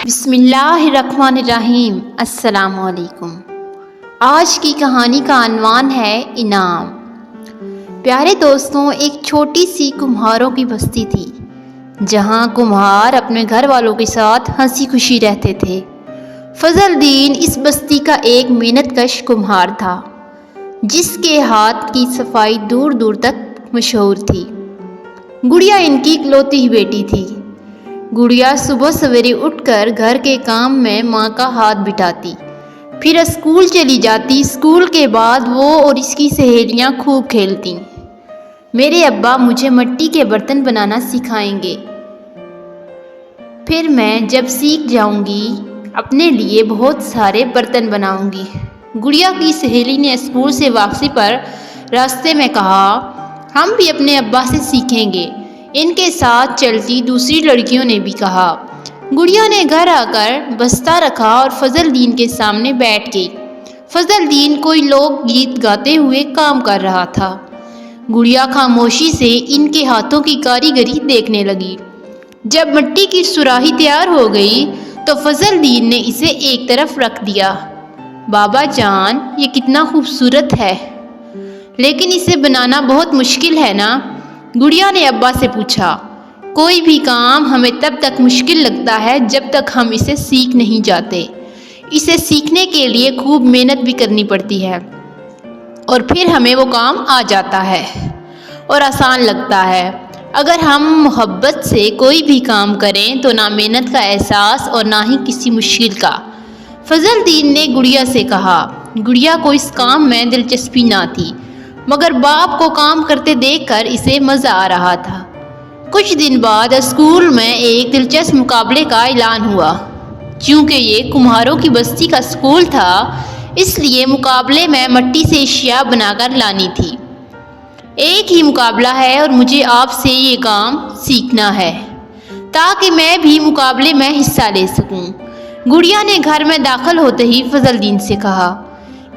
بسم اللہ الرحمن الرحیم۔ السلام علیکم۔ آج کی کہانی کا عنوان ہے انعام۔ پیارے دوستوں، ایک چھوٹی سی کمہاروں کی بستی تھی جہاں کمہار اپنے گھر والوں کے ساتھ ہنسی خوشی رہتے تھے۔ فضل دین اس بستی کا ایک محنت کش کمہار تھا جس کے ہاتھ کی صفائی دور دور تک مشہور تھی۔ گڑیا ان کی اکلوتی ہی بیٹی تھی۔ گڑیا صبح سویرے اٹھ کر گھر کے کام میں ماں کا ہاتھ بٹاتی، پھر اسکول چلی جاتی۔ اسکول کے بعد وہ اور اس کی سہیلیاں خوب کھیلتی۔ میرے ابا مجھے مٹی کے برتن بنانا سکھائیں گے، پھر میں جب سیکھ جاؤں گی اپنے لیے بہت سارے برتن بناؤں گی۔ گڑیا کی سہیلی نے اسکول سے واپسی پر راستے میں کہا، ہم بھی اپنے ابا سے سیکھیں گے۔ ان کے ساتھ چلتی دوسری لڑکیوں نے بھی کہا۔ گڑیا نے گھر آ کر بستہ رکھا اور فضل دین کے سامنے بیٹھ گئی۔ فضل دین کوئی لوک گیت گاتے ہوئے کام کر رہا تھا۔ گڑیا خاموشی سے ان کے ہاتھوں کی کاریگری دیکھنے لگی۔ جب مٹی کی سراہی تیار ہو گئی تو فضل دین نے اسے ایک طرف رکھ دیا۔ بابا جان، یہ کتنا خوبصورت ہے، لیکن اسے بنانا بہت مشکل ہے نا؟ گڑیا نے ابا سے پوچھا۔ کوئی بھی کام ہمیں تب تک مشکل لگتا ہے جب تک ہم اسے سیکھ نہیں جاتے۔ اسے سیکھنے کے لیے خوب محنت بھی کرنی پڑتی ہے اور پھر ہمیں وہ کام آ جاتا ہے اور آسان لگتا ہے۔ اگر ہم محبت سے کوئی بھی کام کریں تو نہ محنت کا احساس اور نہ ہی کسی مشکل کا۔ فضل دین نے گڑیا سے کہا۔ گڑیا کو اس کام میں دلچسپی نہ تھی، مگر باپ کو کام کرتے دیکھ کر اسے مزہ آ رہا تھا۔ کچھ دن بعد اسکول میں ایک دلچسپ مقابلے کا اعلان ہوا۔ چونکہ یہ کمہاروں کی بستی کا اسکول تھا، اس لیے مقابلے میں مٹی سے اشیاء بنا کر لانی تھی۔ ایک ہی مقابلہ ہے اور مجھے آپ سے یہ کام سیکھنا ہے تاکہ میں بھی مقابلے میں حصہ لے سکوں۔ گڑیا نے گھر میں داخل ہوتے ہی فضل دین سے کہا،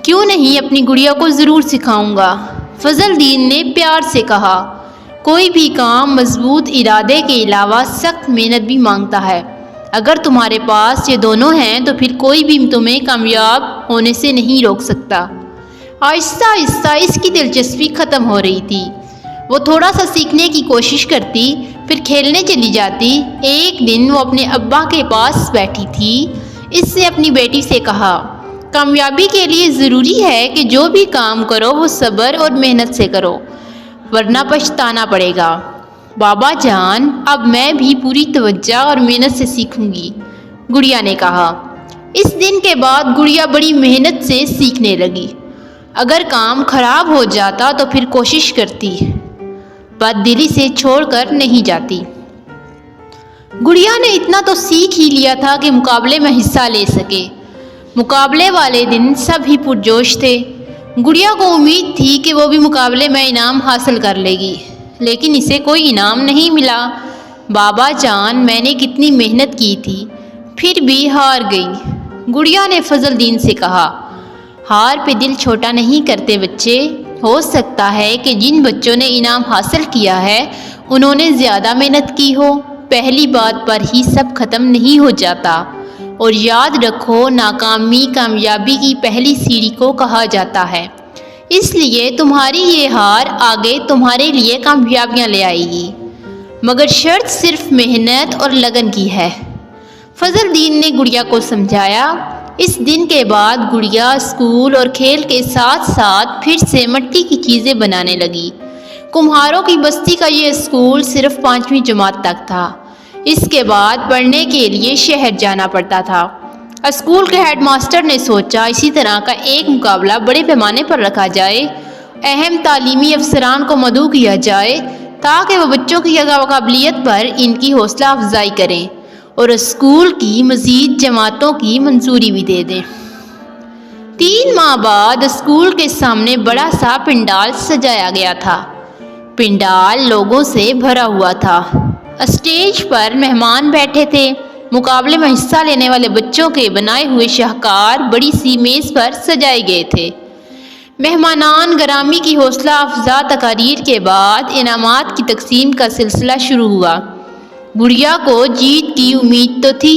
کیوں نہیں، اپنی گڑیا کو ضرور سکھاؤں گا۔ فضل دین نے پیار سے کہا، کوئی بھی کام مضبوط ارادے کے علاوہ سخت محنت بھی مانگتا ہے۔ اگر تمہارے پاس یہ دونوں ہیں تو پھر کوئی بھی تمہیں کامیاب ہونے سے نہیں روک سکتا۔ آہستہ آہستہ اس کی دلچسپی ختم ہو رہی تھی۔ وہ تھوڑا سا سیکھنے کی کوشش کرتی، پھر کھیلنے چلی جاتی۔ ایک دن وہ اپنے ابا کے پاس بیٹھی تھی۔ اس نے اپنی بیٹی سے کہا، کامیابی کے لیے ضروری ہے کہ جو بھی کام کرو وہ صبر اور محنت سے کرو، ورنہ پچھتانا پڑے گا۔ بابا جان، اب میں بھی پوری توجہ اور محنت سے سیکھوں گی، گڑیا نے کہا۔ اس دن کے بعد گڑیا بڑی محنت سے سیکھنے لگی۔ اگر کام خراب ہو جاتا تو پھر کوشش کرتی، بد دلی سے چھوڑ کر نہیں جاتی۔ گڑیا نے اتنا تو سیکھ ہی لیا تھا کہ مقابلے میں حصہ لے سکے۔ مقابلے والے دن سب ہی پرجوش تھے۔ گڑیا کو امید تھی کہ وہ بھی مقابلے میں انعام حاصل کر لے گی، لیکن اسے کوئی انعام نہیں ملا۔ بابا جان، میں نے کتنی محنت کی تھی، پھر بھی ہار گئی، گڑیا نے فضل دین سے کہا۔ ہار پہ دل چھوٹا نہیں کرتے بچے، ہو سکتا ہے کہ جن بچوں نے انعام حاصل کیا ہے انہوں نے زیادہ محنت کی ہو۔ پہلی بات پر ہی سب ختم نہیں ہو جاتا، اور یاد رکھو، ناکامی کامیابی کی پہلی سیڑھی کو کہا جاتا ہے۔ اس لیے تمہاری یہ ہار آگے تمہارے لیے کامیابیاں لے آئے گی، مگر شرط صرف محنت اور لگن کی ہے، فضل دین نے گڑیا کو سمجھایا۔ اس دن کے بعد گڑیا اسکول اور کھیل کے ساتھ ساتھ پھر سے مٹی کی چیزیں بنانے لگی۔ کمہاروں کی بستی کا یہ اسکول صرف 5ویں جماعت تک تھا۔ اس کے بعد پڑھنے کے لیے شہر جانا پڑتا تھا۔ اسکول کے ہیڈ ماسٹر نے سوچا اسی طرح کا ایک مقابلہ بڑے پیمانے پر رکھا جائے، اہم تعلیمی افسران کو مدعو کیا جائے تاکہ وہ بچوں کی قابلیت پر ان کی حوصلہ افزائی کریں اور اسکول کی مزید جماعتوں کی منظوری بھی دے دیں۔ 3 ماہ بعد اسکول کے سامنے بڑا سا پنڈال سجایا گیا تھا۔ پنڈال لوگوں سے بھرا ہوا تھا۔ اسٹیج پر مہمان بیٹھے تھے۔ مقابلے میں حصہ لینے والے بچوں کے بنائے ہوئے شاہکار بڑی سی میز پر سجائے گئے تھے۔ مہمانان گرامی کی حوصلہ افزا تقاریر کے بعد انعامات کی تقسیم کا سلسلہ شروع ہوا۔ گڑیا کو جیت کی امید تو تھی،